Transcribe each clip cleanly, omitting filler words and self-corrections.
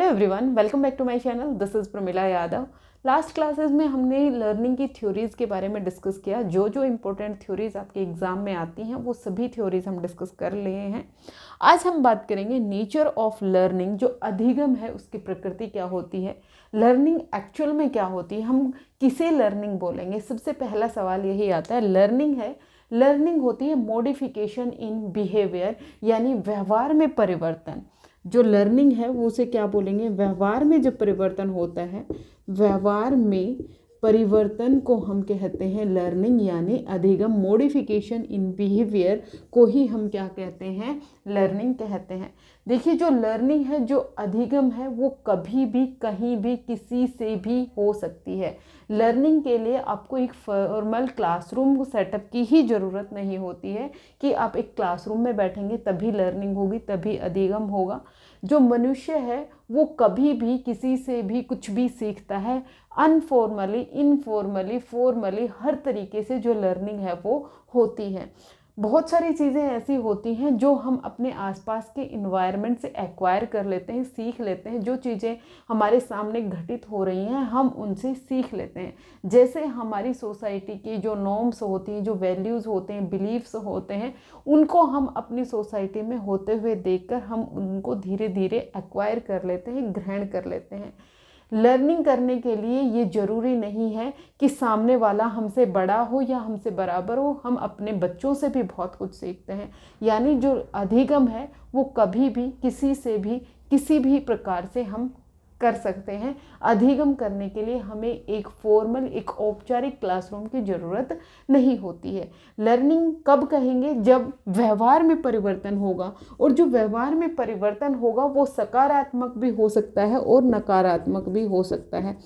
Hello everyone, welcome back to my channel. This is Pramila Yadav. Last classes में हमने learning की theories के बारे में डिस्कस किया। जो जो इम्पोर्टेंट थ्योरीज़ आपके एग्ज़ाम में आती हैं वो सभी थ्योरीज़ हम डिस्कस कर लिए हैं। आज हम बात करेंगे नेचर ऑफ लर्निंग। जो अधिगम है उसकी प्रकृति क्या होती है, लर्निंग एक्चुअल में क्या होती है, हम किसे लर्निंग बोलेंगे। सबसे पहला सवाल यही आता है, लर्निंग होती है मॉडिफिकेशन इन बिहेवियर, यानी व्यवहार में परिवर्तन। जो लर्निंग है वो उसे क्या बोलेंगे, व्यवहार में जो परिवर्तन होता है, व्यवहार में परिवर्तन को हम कहते हैं लर्निंग, यानी अधिगम। मॉडिफिकेशन इन बिहेवियर को ही हम क्या कहते हैं, लर्निंग कहते हैं। देखिए, जो लर्निंग है, जो अधिगम है, वो कभी भी कहीं भी किसी से भी हो सकती है। लर्निंग के लिए आपको एक फॉर्मल क्लासरूम सेटअप की ही ज़रूरत नहीं होती है कि आप एक क्लासरूम में बैठेंगे तभी लर्निंग होगी, तभी अधिगम होगा। जो मनुष्य है वो कभी भी किसी से भी कुछ भी सीखता है, अनफॉर्मली, इनफॉर्मली, फॉर्मली, हर तरीके से जो लर्निंग है वो होती है। बहुत सारी चीज़ें ऐसी होती हैं जो हम अपने आसपास के इन्वायरमेंट से एक्वायर कर लेते हैं, सीख लेते हैं। जो चीज़ें हमारे सामने घटित हो रही हैं हम उनसे सीख लेते हैं। जैसे हमारी सोसाइटी की जो नॉर्म्स होती हैं, जो वैल्यूज़ होते हैं, बिलीव्स होते हैं, उनको हम अपनी सोसाइटी में होते हुए देखकर हम उनको धीरे धीरे एक्वायर कर लेते हैं, ग्रहण कर लेते हैं। लर्निंग करने के लिए ये ज़रूरी नहीं है कि सामने वाला हमसे बड़ा हो या हमसे बराबर हो। हम अपने बच्चों से भी बहुत कुछ सीखते हैं। यानी जो अधिगम है वो कभी भी किसी से भी किसी भी प्रकार से हम कर सकते हैं। अधिगम करने के लिए हमें एक फॉर्मल, एक औपचारिक क्लासरूम की ज़रूरत नहीं होती है। लर्निंग कब कहेंगे, जब व्यवहार में परिवर्तन होगा। और जो व्यवहार में परिवर्तन होगा वो सकारात्मक भी हो सकता है और नकारात्मक भी हो सकता है।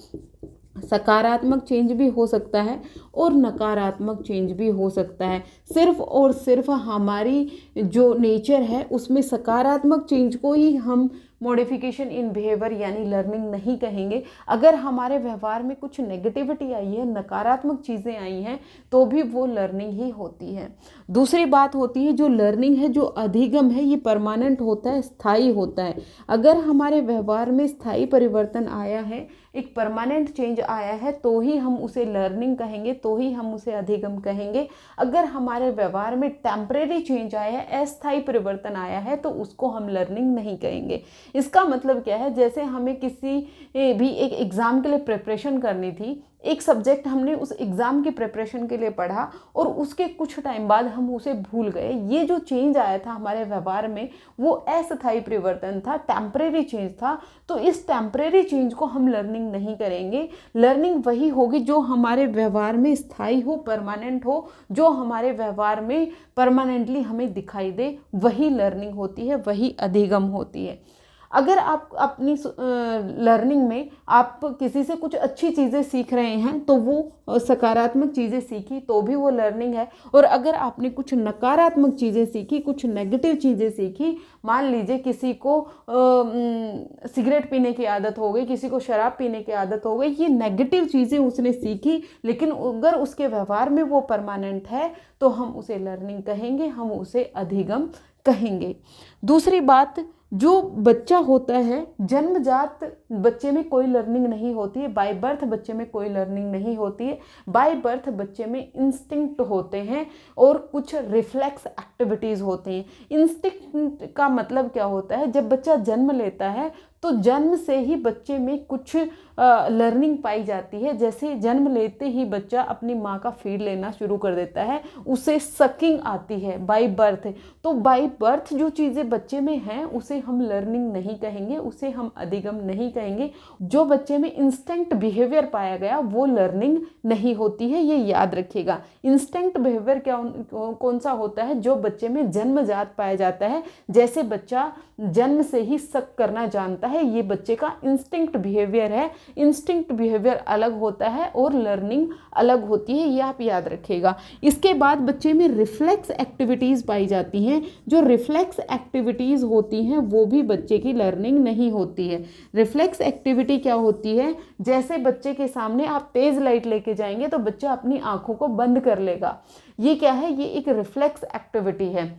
सकारात्मक चेंज भी हो सकता है और नकारात्मक चेंज भी हो सकता है। सिर्फ और सिर्फ हमारी जो नेचर है उसमें सकारात्मक चेंज को ही हम मॉडिफिकेशन इन बिहेवियर यानी लर्निंग नहीं कहेंगे। अगर हमारे व्यवहार में कुछ नेगेटिविटी आई है, नकारात्मक चीज़ें आई हैं, तो भी वो लर्निंग ही होती है। दूसरी बात होती है, जो लर्निंग है, जो अधिगम है, ये परमानेंट होता है, स्थायी होता है। अगर हमारे व्यवहार में स्थायी परिवर्तन आया है, एक परमानेंट चेंज आया है, तो ही हम उसे लर्निंग कहेंगे, तो ही हम उसे अधिगम कहेंगे। अगर हमारे व्यवहार में टेम्परेरी चेंज आया है, अस्थायी परिवर्तन आया है, तो उसको हम लर्निंग नहीं कहेंगे। इसका मतलब क्या है, जैसे हमें किसी भी एक एग्ज़ाम के लिए प्रिपरेशन करनी थी, एक सब्जेक्ट हमने उस एग्ज़ाम की प्रिपरेशन के लिए पढ़ा और उसके कुछ टाइम बाद हम उसे भूल गए। ये जो चेंज आया था हमारे व्यवहार में वो अस्थायी परिवर्तन था, टेम्परेरी चेंज था। तो इस टेम्परेरी चेंज को हम लर्निंग नहीं करेंगे। लर्निंग वही होगी जो हमारे व्यवहार में स्थायी हो, परमानेंट हो, जो हमारे व्यवहार में परमानेंटली हमें दिखाई दे, वही लर्निंग होती है, वही अधिगम होती है। अगर आप अपनी लर्निंग में आप किसी से कुछ अच्छी चीज़ें सीख रहे हैं तो वो सकारात्मक चीज़ें सीखी तो भी वो लर्निंग है। और अगर आपने कुछ नकारात्मक चीज़ें सीखी, कुछ नेगेटिव चीज़ें सीखी, मान लीजिए किसी को सिगरेट पीने की आदत हो गई, किसी को शराब पीने की आदत हो गई, ये नेगेटिव चीज़ें उसने सीखी, लेकिन अगर उसके व्यवहार में वो परमानेंट है तो हम उसे लर्निंग कहेंगे, हम उसे अधिगम कहेंगे। दूसरी बात, जो बच्चा होता है, जन्मजात बच्चे में कोई लर्निंग नहीं होती है, बाय बर्थ बच्चे में कोई लर्निंग नहीं होती है। बाय बर्थ बच्चे में इंस्टिंक्ट होते हैं और कुछ रिफ्लेक्स एक्टिविटीज़ होती हैं। इंस्टिंक्ट का मतलब क्या होता है, जब बच्चा जन्म लेता है तो जन्म से ही बच्चे में कुछ लर्निंग पाई जाती है। जैसे जन्म लेते ही बच्चा अपनी माँ का फीड लेना शुरू कर देता है, उसे सकिंग आती है बाय बर्थ। तो बाय बर्थ जो चीज़ें बच्चे में हैं उसे हम लर्निंग नहीं कहेंगे, उसे हम अधिगम नहीं कहेंगे। जो बच्चे में इंस्टिंक्ट बिहेवियर पाया गया वो लर्निंग नहीं होती है, ये याद रखिएगा। इंस्टिंक्ट बिहेवियर क्या कौन सा होता है, जो बच्चे में जन्मजात पाया जाता है। जैसे बच्चा जन्म से ही सक करना जानता है, ये बच्चे का इंस्टिंक्ट बिहेवियर है। इंस्टिंक्ट बिहेवियर अलग होता है और लर्निंग अलग होती है, ये आप याद रखिएगा। इसके बाद बच्चे में रिफ्लेक्स एक्टिविटीज़ पाई जाती हैं। जो रिफ्लेक्स एक्टिविटीज़ होती हैं वो भी बच्चे की लर्निंग नहीं होती है। रिफ्लेक्स एक्टिविटी क्या होती है, जैसे बच्चे के सामने आप तेज़ लाइट लेके जाएंगे तो बच्चा अपनी आंखों को बंद कर लेगा। ये क्या है, ये एक रिफ्लेक्स एक्टिविटी है।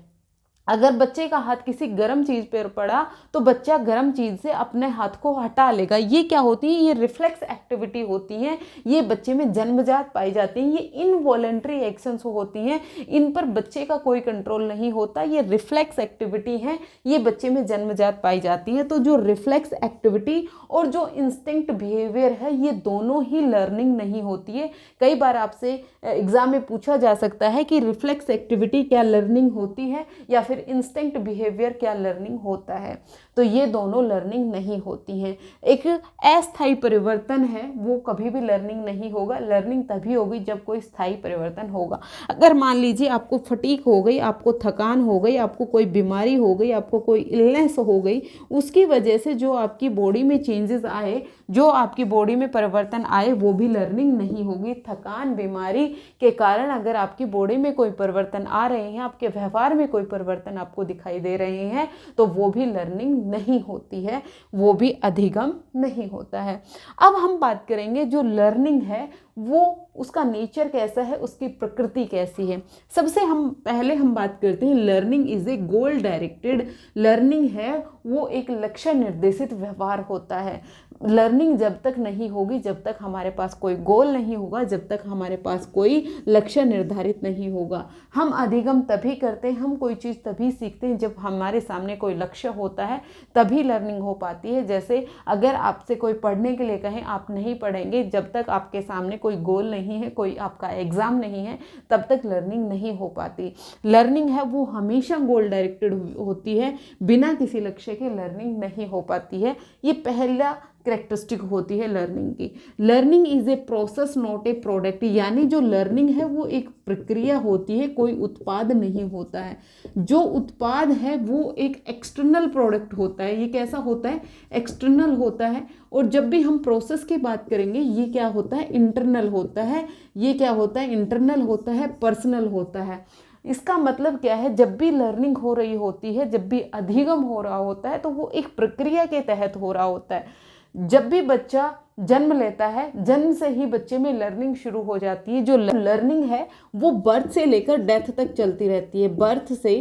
अगर बच्चे का हाथ किसी गर्म चीज़ पर पड़ा तो बच्चा गर्म चीज़ से अपने हाथ को हटा लेगा। ये क्या होती है? ये रिफ्लेक्स एक्टिविटी होती है, ये बच्चे में जन्मजात पाई जाती हैं, ये इनवॉलेंट्री एक्शंस होती हैं, इन पर बच्चे का कोई कंट्रोल नहीं होता, ये रिफ्लेक्स एक्टिविटी है, ये बच्चे में जन्मजात पाई जाती है। तो जो रिफ्लेक्स एक्टिविटी और जो इंस्टिंक्ट बिहेवियर है, ये दोनों ही लर्निंग नहीं होती है। कई बार आपसे एग्जाम में पूछा जा सकता है कि रिफ्लेक्स एक्टिविटी क्या लर्निंग होती है या फिर इंस्टिंक्ट बिहेवियर क्या लर्निंग होता है। तो ये दोनों लर्निंग नहीं होती हैं। एक अस्थायी परिवर्तन है वो कभी भी लर्निंग नहीं होगा। लर्निंग तभी होगी जब कोई स्थायी परिवर्तन होगा। अगर मान लीजिए आपको फटीग हो गई, आपको थकान हो गई, आपको कोई बीमारी हो गई, आपको कोई इलनेस हो गई, उसकी वजह से जो आपकी बॉडी में चेंजेस आए, जो आपकी बॉडी में परिवर्तन आए, वो भी लर्निंग नहीं होगी। थकान, बीमारी के कारण अगर आपकी बॉडी में कोई परिवर्तन आ रहे हैं, आपके व्यवहार में कोई परिवर्तन आपको दिखाई दे रहे हैं, तो वो भी लर्निंग नहीं होती है, वो भी अधिगम नहीं होता है। अब हम बात करेंगे जो लर्निंग है वो उसका नेचर कैसा है, उसकी प्रकृति कैसी है। सबसे पहले हम बात करते हैं learning is a goal directed. Learning है वो एक लक्ष्य निर्देशित व्यवहार होता है। लर्निंग जब तक नहीं होगी, जब तक हमारे पास कोई गोल नहीं होगा, जब तक हमारे पास कोई लक्ष्य निर्धारित नहीं होगा। हम अधिगम तभी करते हैं, हम कोई चीज़ तभी सीखते हैं जब हमारे सामने कोई लक्ष्य होता है, तभी लर्निंग हो पाती है। जैसे अगर आपसे कोई पढ़ने के लिए कहें, आप नहीं पढ़ेंगे जब तक आपके सामने कोई गोल नहीं है, कोई आपका एग्ज़ाम नहीं है, तब तक लर्निंग नहीं हो पाती। लर्निंग है वो हमेशा गोल डायरेक्टेड होती है, बिना किसी लक्ष्य के लर्निंग नहीं हो पाती है। ये पहला कैरेक्टरिस्टिक होती है लर्निंग की। Learning is a process not a product, यानी जो लर्निंग है वो एक प्रक्रिया होती है, कोई उत्पाद नहीं होता है। जो उत्पाद है वो एक एक्सटर्नल प्रोडक्ट होता है। ये कैसा होता है? एक्सटर्नल होता है। और जब भी हम प्रोसेस की बात करेंगे, ये क्या होता है? इंटरनल होता है। ये क्या होता है? इंटरनल होता है, पर्सनल होता है। इसका मतलब क्या है? जब भी लर्निंग हो रही होती है, जब भी अधिगम हो रहा होता है, तो वो एक प्रक्रिया के तहत हो रहा होता है। जब भी बच्चा जन्म लेता है, जन्म से ही बच्चे में लर्निंग शुरू हो जाती है। जो लर्निंग है वो बर्थ से लेकर डेथ तक चलती रहती है। बर्थ से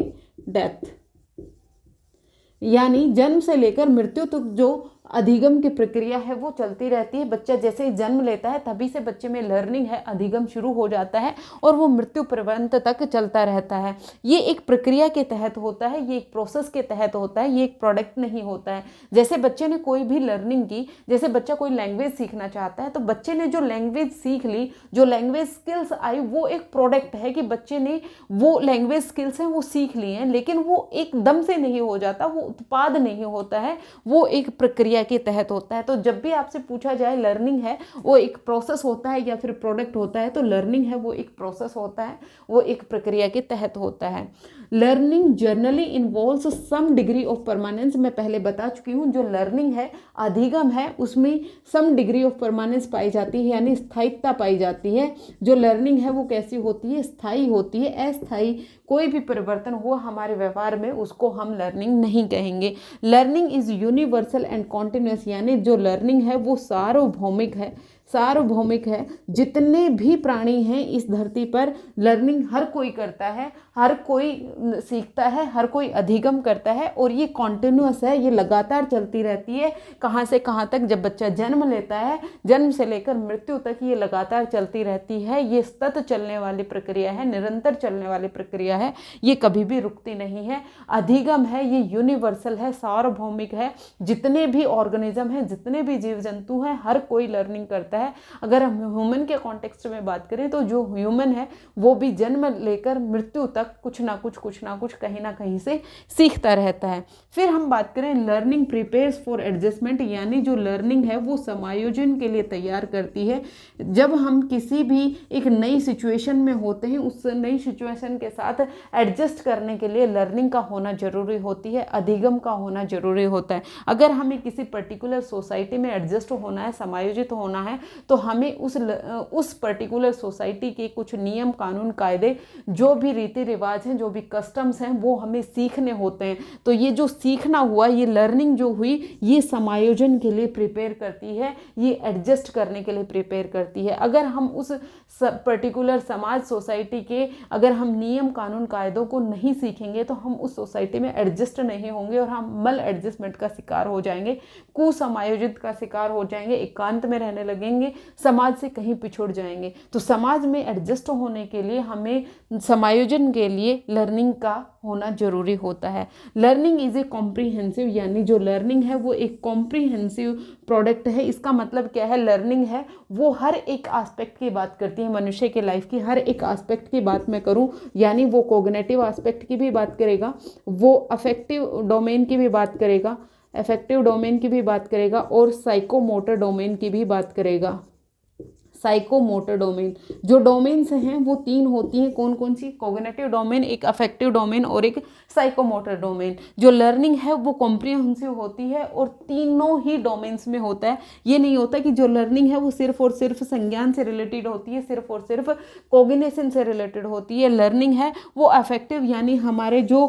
डेथ यानी जन्म से लेकर मृत्यु तक जो अधिगम की प्रक्रिया है वो चलती रहती है। बच्चा जैसे ही जन्म लेता है तभी से बच्चे में लर्निंग है, अधिगम शुरू हो जाता है और वो मृत्यु पर्यंत तक चलता रहता है। ये एक प्रक्रिया के तहत होता है, ये एक प्रोसेस के तहत होता है, ये एक प्रोडक्ट नहीं होता है। जैसे बच्चे ने कोई भी लर्निंग की, जैसे बच्चा कोई लैंग्वेज सीखना चाहता है, तो बच्चे ने जो लैंग्वेज सीख ली, जो लैंग्वेज स्किल्स आई, वो एक प्रोडक्ट है कि बच्चे ने वो लैंग्वेज स्किल्स हैं वो सीख ली हैं, लेकिन वो एकदम से नहीं हो जाता, वो उत्पाद नहीं होता है, वो एक प्रक्रिया के तहत होता है। तो जब भी आपसे पूछा जाए लर्निंग है वो एक प्रोसेस होता है या फिर प्रोडक्ट होता है, तो लर्निंग है वो एक प्रोसेस होता है, वो एक प्रक्रिया के तहत होता है। Learning generally involves some degree of permanence. मैं पहले बता चुकी हूँ, जो लर्निंग है, अधिगम है, उसमें सम डिग्री ऑफ परमानेंस पाई जाती है, यानी स्थायित्व पाई जाती है। जो लर्निंग है वो कैसी होती है? स्थायी होती है। अस्थायी कोई भी परिवर्तन हुआ हमारे व्यवहार में, उसको हम लर्निंग नहीं कहेंगे। Learning is universal and continuous, यानी जो लर्निंग है वो सार्वभौमिक है। सार्वभौमिक है, जितने भी प्राणी हैं इस धरती पर लर्निंग हर कोई करता है, हर कोई सीखता है, हर कोई अधिगम करता है, और ये कॉन्टिन्यूअस है, ये लगातार चलती रहती है। कहाँ से कहाँ तक? जब बच्चा जन्म लेता है, जन्म से लेकर मृत्यु तक ये लगातार चलती रहती है। ये सतत चलने वाली प्रक्रिया है, निरंतर चलने वाली प्रक्रिया है, ये कभी भी रुकती नहीं है। अधिगम है, ये यूनिवर्सल है, सार्वभौमिक है। जितने भी ऑर्गेनिज्म हैं, जितने भी जीव जंतु हैं, हर कोई लर्निंग करता है। अगर हम ह्यूमन के कॉन्टेक्स्ट में बात करें, तो जो ह्यूमन है वो भी जन्म लेकर मृत्यु तक कुछ ना कुछ कहीं ना कहीं से सीखता रहता है। फिर हम बात करें लर्निंग प्रिपेयर्स फॉर एडजस्टमेंट, यानी जो लर्निंग है वो समायोजन के लिए तैयार करती है। जब हम किसी भी एक नई सिचुएशन में होते हैं, उस नई सिचुएशन के साथ एडजस्ट करने के लिए लर्निंग का होना जरूरी होती है, अधिगम का होना जरूरी होता है। अगर हमें किसी पर्टिकुलर सोसाइटी में एडजस्ट होना है, समायोजित होना है, तो हमें उस पर्टिकुलर सोसाइटी के कुछ नियम कानून कायदे, जो भी रीति रिवाज हैं, जो भी कस्टम्स हैं, वो हमें सीखने होते हैं। तो ये जो सीखना हुआ, ये लर्निंग जो हुई, ये समायोजन के लिए प्रिपेयर करती है, ये एडजस्ट करने के लिए प्रिपेयर करती है। अगर हम उस पर्टिकुलर समाज सोसाइटी के अगर हम नियम कानून कायदों को नहीं सीखेंगे तो हम उस सोसाइटी में एडजस्ट नहीं होंगे और हम मल एडजस्टमेंट का शिकार हो जाएंगे, कुसमायोजित का शिकार हो जाएंगे, एकांत में रहने लगेंगे, समाज से कहीं पिछड़ जाएंगे। तो समाज में एडजस्ट होने के लिए हमें समायोजन के लिए लर्निंग का होना जरूरी होता है। लर्निंग इज ए कॉम्प्रीहेंसिव, यानी जो लर्निंग है वो एक कॉम्प्रीहेंसिव प्रोडक्ट है। इसका मतलब क्या है, लर्निंग है वो हर एक एस्पेक्ट की बात करती है, मनुष्य के लाइफ की हर एक एस्पेक्ट की बात मैं करूं, यानी वो कोग्निटिव एस्पेक्ट की भी बात करेगा, वो अफेक्टिव डोमेन की भी बात करेगा, अफेक्टिव डोमेन की भी बात करेगा और साइकोमोटर डोमेन की भी बात करेगा। साइकोमोटर डोमेन, जो डोमेन्स हैं वो 3 होती हैं, कौन कौन सी, कोग्निटिव डोमेन, एक अफेक्टिव डोमेन और एक साइकोमोटर डोमेन। जो लर्निंग है वो कॉम्प्रिहेंसिव होती है और तीनों ही डोमेन्स में होता है। ये नहीं होता कि जो लर्निंग है वो सिर्फ और सिर्फ संज्ञान से रिलेटेड होती है, सिर्फ और सिर्फ कोग्निशन से रिलेटेड होती है। लर्निंग है वो अफेक्टिव, यानी हमारे जो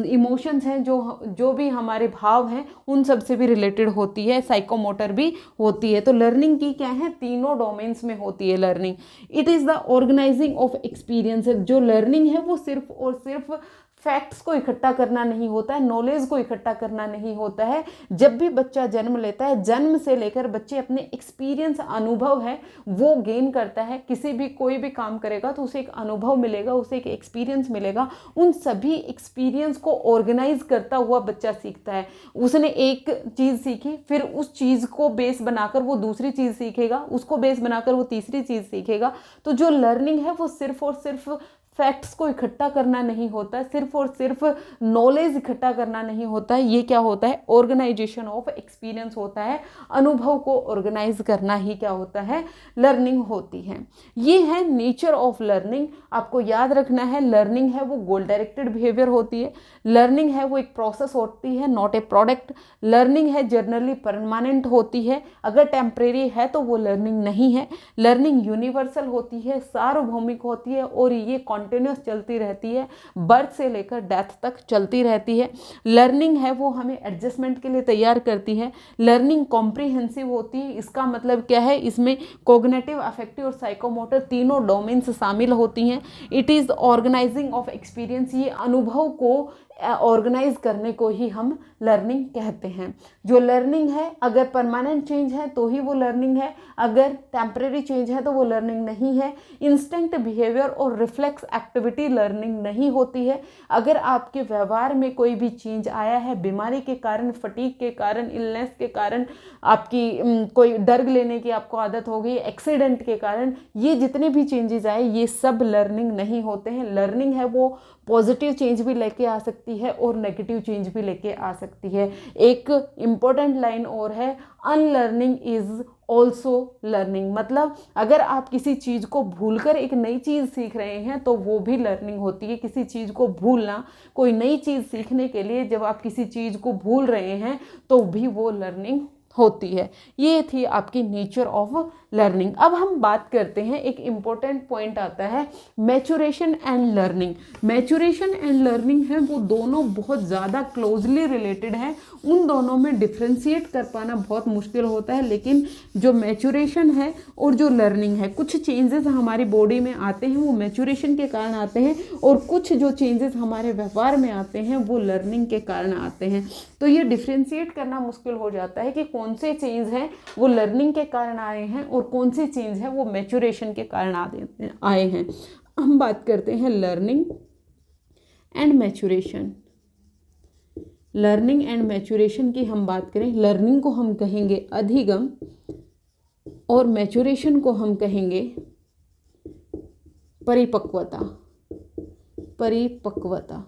इमोशंस हैं, जो भी हमारे भाव हैं, उन सब से भी रिलेटेड होती है, साइकोमोटर भी होती है। तो लर्निंग की क्या है, तीनों डोमेन्स में होती है learning. It is the organising of experiences. जो लर्निंग है वो सिर्फ और सिर्फ फैक्ट्स को इकट्ठा करना नहीं होता है, नॉलेज को इकट्ठा करना नहीं होता है। जब भी बच्चा जन्म लेता है, जन्म से लेकर बच्चे अपने एक्सपीरियंस, अनुभव है वो गेन करता है। किसी भी कोई भी काम करेगा तो उसे एक अनुभव मिलेगा, उसे एक एक्सपीरियंस मिलेगा। उन सभी एक्सपीरियंस को ऑर्गेनाइज करता हुआ बच्चा सीखता है। उसने एक चीज़ सीखी, फिर उस चीज़ को बेस बनाकर वो दूसरी चीज़ सीखेगा, उसको बेस बनाकर वो तीसरी चीज़ सीखेगा। तो जो लर्निंग है वो सिर्फ और सिर्फ फैक्ट्स को इकट्ठा करना नहीं होता है, सिर्फ और सिर्फ नॉलेज इकट्ठा करना नहीं होता है। ये क्या होता है, ऑर्गेनाइजेशन ऑफ एक्सपीरियंस होता है। अनुभव को ऑर्गेनाइज करना ही क्या होता है, लर्निंग होती है। ये है नेचर ऑफ लर्निंग। आपको याद रखना है, लर्निंग है वो गोल डायरेक्टेड बिहेवियर होती है। लर्निंग है वो एक प्रोसेस होती है, नॉट ए प्रोडक्ट। लर्निंग है जनरली परमानेंट होती है, अगर टेम्परेरी है तो वो लर्निंग नहीं है। लर्निंग यूनिवर्सल होती है, सार्वभौमिक होती है और ये कंटिन्यूस चलती रहती है, बर्थ से लेकर डेथ तक चलती रहती है। लर्निंग है वो हमें एडजस्टमेंट के लिए तैयार करती है। लर्निंग कॉम्प्रिहेंसिव होती है। इसका मतलब क्या है, इसमें कोग्निटिव, अफेक्टिव और साइकोमोटर तीनों डोमेन्स शामिल होती हैं। It is organising of experience. ये अनुभव को ऑर्गेनाइज करने को ही हम लर्निंग कहते हैं। जो लर्निंग है अगर परमानेंट चेंज है तो ही वो लर्निंग है, अगर टेम्परेरी चेंज है तो वो लर्निंग नहीं है। इंस्टिंक्ट बिहेवियर और रिफ्लेक्स एक्टिविटी लर्निंग नहीं होती है। अगर आपके व्यवहार में कोई भी चेंज आया है, बीमारी के कारण, फटीग के कारण, इलनेस के कारण, आपकी कोई ड्रग लेने की आपको आदत हो गई, एक्सीडेंट के कारण, ये जितने भी चेंजेस आए ये सब लर्निंग नहीं होते हैं। लर्निंग है वो पॉजिटिव चेंज भी लेके आ सकती है और नेगेटिव चेंज भी लेके आ सकती है। एक इम्पॉर्टेंट लाइन और है, अनलर्निंग इज ऑल्सो लर्निंग। मतलब अगर आप किसी चीज़ को भूलकर एक नई चीज़ सीख रहे हैं तो वो भी लर्निंग होती है। किसी चीज़ को भूलना, कोई नई चीज़ सीखने के लिए जब आप किसी चीज़ को भूल रहे हैं तो भी वो लर्निंग होती है। ये थी आपकी नेचर ऑफ लर्निंग। अब हम बात करते हैं, एक इम्पोर्टेंट पॉइंट आता है maturation and learning. Maturation and learning है वो दोनों बहुत ज़्यादा क्लोजली रिलेटेड हैं। उन दोनों में डिफ्रेंशिएट कर पाना बहुत मुश्किल होता है, लेकिन जो मैच्योरेशन है और जो लर्निंग है, कुछ चेंजेस हमारी बॉडी में आते हैं वो मैच्योरेशन के कारण आते हैं और कुछ जो चेंजेस हमारे व्यवहार में आते हैं वो लर्निंग के कारण आते हैं। तो ये डिफ्रेंशिएट करना मुश्किल हो जाता है कि कौन से चेंज हैं वो लर्निंग के कारण आए हैं और कौन से चेंज है वो मैच्योरेशन के कारण आए हैं। हम बात करते हैं learning and maturation. Learning and maturation की हम बात करें, लर्निंग को हम कहेंगे अधिगम और मैच्योरेशन को हम कहेंगे परिपक्वता। परिपक्वता,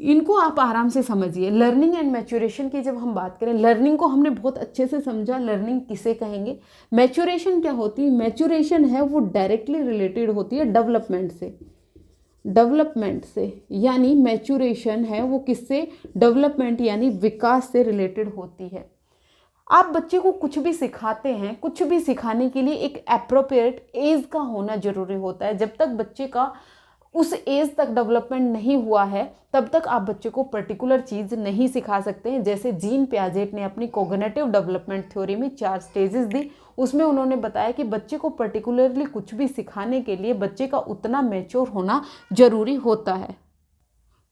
इनको आप आराम से समझिए। लर्निंग एंड मैच्योरेशन की जब हम बात करें, लर्निंग को हमने बहुत अच्छे से समझा, लर्निंग किसे कहेंगे। मैच्योरेशन क्या होती है, मैच्योरेशन है वो डायरेक्टली रिलेटेड होती है डेवलपमेंट से। डेवलपमेंट से, यानी मैच्योरेशन है वो किससे, डेवलपमेंट यानी विकास से रिलेटेड होती है। आप बच्चे को कुछ भी सिखाते हैं, कुछ भी सिखाने के लिए एक एप्रोप्रिएट एज का होना जरूरी होता है। जब तक बच्चे का उस एज तक डेवलपमेंट नहीं हुआ है तब तक आप बच्चे को पर्टिकुलर चीज़ नहीं सिखा सकते हैं। जैसे जीन पियाजेट ने अपनी कोग्निटिव डेवलपमेंट थ्योरी में 4 स्टेजेस दी, उसमें उन्होंने बताया कि बच्चे को पर्टिकुलरली कुछ भी सिखाने के लिए बच्चे का उतना मैच्योर होना जरूरी होता है।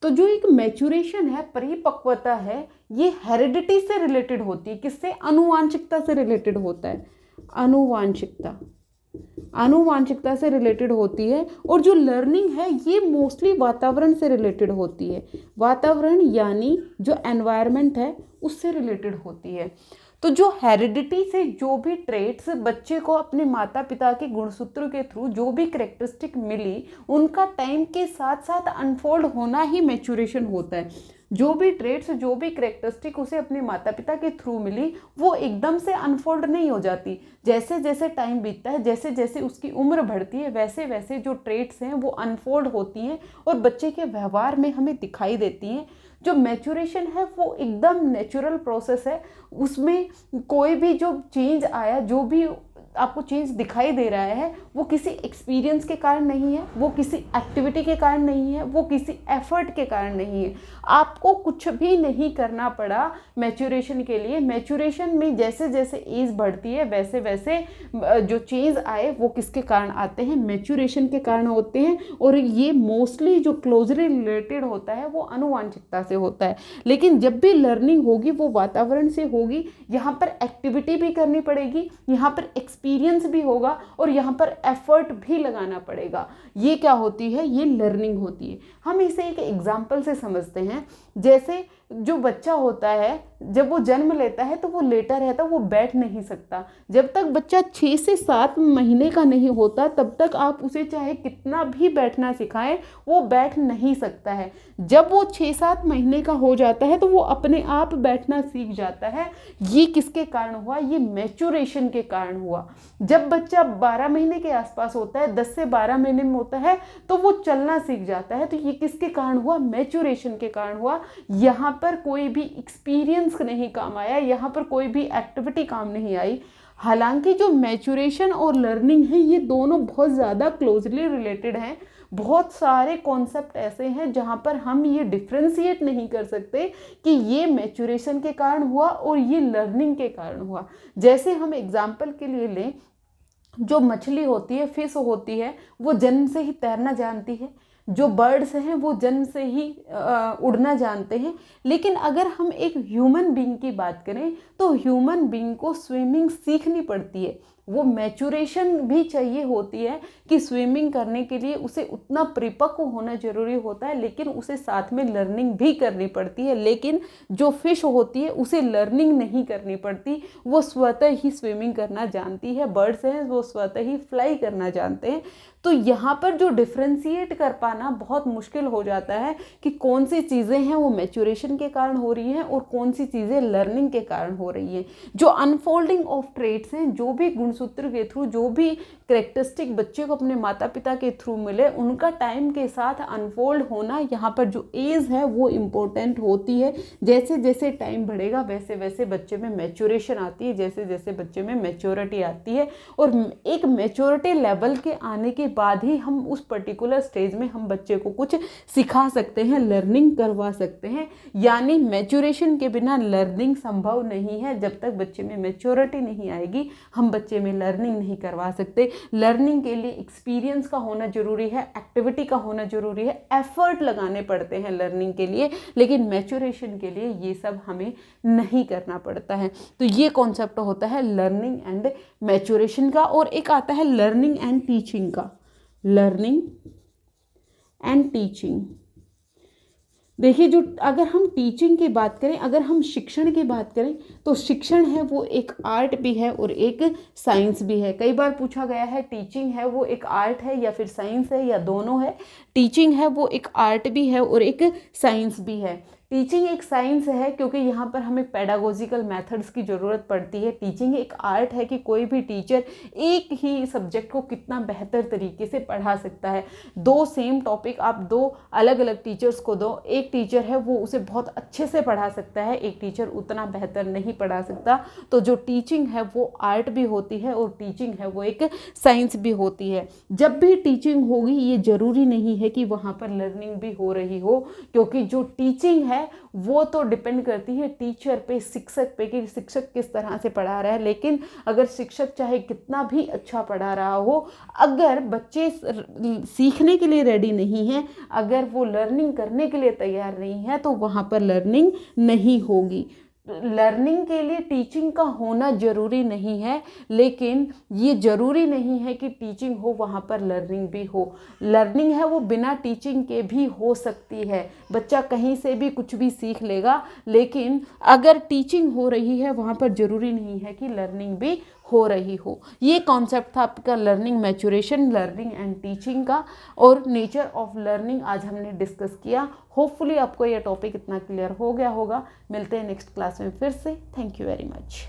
तो जो एक मैच्योरेशन है, परिपक्वता है, ये हेरिडिटी से रिलेटेड होती है। किससे? आनुवांशिकता से रिलेटेड होता है। आनुवांशिकता से रिलेटेड होती है। और जो लर्निंग है ये मोस्टली वातावरण से रिलेटेड होती है। वातावरण यानी जो एनवायरनमेंट है उससे रिलेटेड होती है। तो जो हेरिडिटी से जो भी ट्रेट्स बच्चे को अपने माता पिता के गुणसूत्र के थ्रू जो भी करेक्टरिस्टिक मिली, उनका टाइम के साथ साथ अनफोल्ड होना ही मैच्योरेशन होता है। जो भी ट्रेट्स, जो भी करेक्टरिस्टिक उसे अपने माता पिता के थ्रू मिली, वो एकदम से अनफोल्ड नहीं हो जाती। जैसे जैसे टाइम बीतता है, जैसे जैसे उसकी उम्र बढ़ती है, वैसे वैसे जो ट्रेट्स हैं वो अनफोल्ड होती हैं और बच्चे के व्यवहार में हमें दिखाई देती हैं। जो मैच्योरेशन है वो एकदम नेचुरल प्रोसेस है। उसमें कोई भी जो चेंज आया, जो भी आपको चेंज दिखाई दे रहा है, वो किसी एक्सपीरियंस के कारण नहीं है, वो किसी एक्टिविटी के कारण नहीं है, वो किसी एफर्ट के कारण नहीं है। आपको कुछ भी नहीं करना पड़ा मैच्योरेशन के लिए। मैच्योरेशन में जैसे जैसे एज बढ़ती है वैसे वैसे जो चेंज आए वो किसके कारण आते हैं? मैच्योरेशन के कारण होते हैं। और ये मोस्टली जो क्लोजली रिलेटेड होता है वो आनुवांशिकता से होता है। लेकिन जब भी लर्निंग होगी वो वातावरण से होगी। यहाँ पर एक्टिविटी भी करनी पड़ेगी, यहाँ पर एक्सपीरियंस भी होगा और यहाँ पर एफर्ट भी लगाना पड़ेगा। ये क्या होती है? ये लर्निंग होती है। हम इसे एक एग्जाम्पल से समझते हैं। जैसे जो बच्चा होता है, जब वो जन्म लेता है तो वो लेटा रहता, वो बैठ नहीं सकता। जब तक बच्चा 6 से 7 महीने का नहीं होता तब तक आप उसे चाहे कितना भी बैठना सिखाएं, वो बैठ नहीं सकता है। जब वो 6-7 महीने का हो जाता है तो वो अपने आप बैठना सीख जाता है। ये किसके कारण हुआ? ये मैच्योरेशन के कारण हुआ। जब बच्चा 12 महीने के आसपास होता है, 10 से 12 महीने में होता है, तो वो चलना सीख जाता है। तो ये किसके कारण हुआ? मैच्योरेशन के कारण हुआ। यहाँ पर कोई भी एक्सपीरियंस नहीं काम आया, यहाँ पर कोई भी एक्टिविटी काम नहीं आई। हालांकि जो मैच्योरेशन और लर्निंग है ये दोनों बहुत ज़्यादा क्लोजली रिलेटेड हैं। बहुत सारे कॉन्सेप्ट ऐसे हैं जहाँ पर हम ये डिफ्रेंशिएट नहीं कर सकते कि ये मैच्योरेशन के कारण हुआ और ये लर्निंग के कारण हुआ। जैसे हम एग्जाम्पल के लिए लें, जो मछली होती है, फिश होती है, वो जन्म से ही तैरना जानती है। जो बर्ड्स हैं वो जन्म से ही उड़ना जानते हैं। लेकिन अगर हम एक ह्यूमन बीइंग की बात करें तो ह्यूमन बीइंग को स्विमिंग सीखनी पड़ती है। वो मैच्योरेशन भी चाहिए होती है कि स्विमिंग करने के लिए उसे उतना परिपक्व होना जरूरी होता है, लेकिन उसे साथ में लर्निंग भी करनी पड़ती है। लेकिन जो फिश होती है उसे लर्निंग नहीं करनी पड़ती, वो स्वतः ही स्विमिंग करना जानती है। बर्ड्स हैं वो स्वतः ही फ्लाई करना जानते हैं। तो यहाँ पर जो डिफ्रेंशिएट कर पाना बहुत मुश्किल हो जाता है कि कौन सी चीज़ें हैं वो मैच्योरेशन के कारण हो रही हैं और कौन सी चीज़ें लर्निंग के कारण हो रही हैं। जो अनफोल्डिंग ऑफ ट्रेट्स हैं, जो भी गुणसूत्र के थ्रू, जो भी करेक्टरिस्टिक बच्चे को अपने माता पिता के थ्रू मिले, उनका टाइम के साथ अनफोल्ड होना, यहाँ पर जो एज है वो इम्पोर्टेंट होती है। जैसे जैसे टाइम बढ़ेगा वैसे वैसे बच्चे में मैच्योरेशन आती है, जैसे जैसे बच्चे में मैच्योरिटी आती है। और एक मैच्योरिटी लेवल के आने के बाद ही हम उस पर्टिकुलर स्टेज में हम बच्चे को कुछ सिखा सकते हैं, लर्निंग करवा सकते हैं। यानी मैच्योरेशन के बिना लर्निंग संभव नहीं है। जब तक बच्चे में मैच्योरिटी नहीं आएगी हम बच्चे में लर्निंग नहीं करवा सकते। लर्निंग के लिए एक्सपीरियंस का होना जरूरी है, एक्टिविटी का होना जरूरी है, एफर्ट लगाने पड़ते हैं लर्निंग के लिए। लेकिन मैच्योरेशन के लिए ये सब हमें नहीं करना पड़ता है। तो ये कॉन्सेप्ट होता है लर्निंग एंड मैच्योरेशन का। और एक आता है लर्निंग एंड टीचिंग का। लर्निंग एंड टीचिंग, देखिए, जो अगर हम टीचिंग की बात करें, अगर हम शिक्षण की बात करें तो शिक्षण है वो एक आर्ट भी है और एक साइंस भी है। कई बार पूछा गया है टीचिंग है वो एक आर्ट है या फिर साइंस है या दोनों है। टीचिंग है वो एक आर्ट भी है और एक साइंस भी है। टीचिंग एक साइंस है क्योंकि यहाँ पर हमें पेडागोजिकल मेथड्स की ज़रूरत पड़ती है। टीचिंग एक आर्ट है कि कोई भी टीचर एक ही सब्जेक्ट को कितना बेहतर तरीके से पढ़ा सकता है। दो सेम टॉपिक आप दो अलग अलग टीचर्स को दो, एक टीचर है वो उसे बहुत अच्छे से पढ़ा सकता है, एक टीचर उतना बेहतर नहीं पढ़ा सकता। तो जो टीचिंग है वो आर्ट भी होती है और टीचिंग है वो एक साइंस भी होती है। जब भी टीचिंग होगी ये ज़रूरी नहीं है कि वहाँ पर लर्निंग भी हो रही हो, क्योंकि जो टीचिंग है वो तो डिपेंड करती है टीचर पे, शिक्षक पे, कि शिक्षक किस तरह से पढ़ा रहा है। लेकिन अगर शिक्षक चाहे कितना भी अच्छा पढ़ा रहा हो, अगर बच्चे सीखने के लिए रेडी नहीं हैं, अगर वो लर्निंग करने के लिए तैयार नहीं है, तो वहाँ पर लर्निंग नहीं होगी। लर्निंग के लिए टीचिंग का होना ज़रूरी नहीं है, लेकिन ये ज़रूरी नहीं है कि टीचिंग हो वहाँ पर लर्निंग भी हो। लर्निंग है वो बिना टीचिंग के भी हो सकती है, बच्चा कहीं से भी कुछ भी सीख लेगा, लेकिन अगर टीचिंग हो रही है वहाँ पर ज़रूरी नहीं है कि लर्निंग भी हो रही हो। ये कॉन्सेप्ट था आपका learning maturation, learning and teaching का, और नेचर ऑफ लर्निंग आज हमने डिस्कस किया। होपफुली आपको ये टॉपिक इतना क्लियर हो गया होगा। मिलते हैं नेक्स्ट क्लास में फिर से। Thank you very much.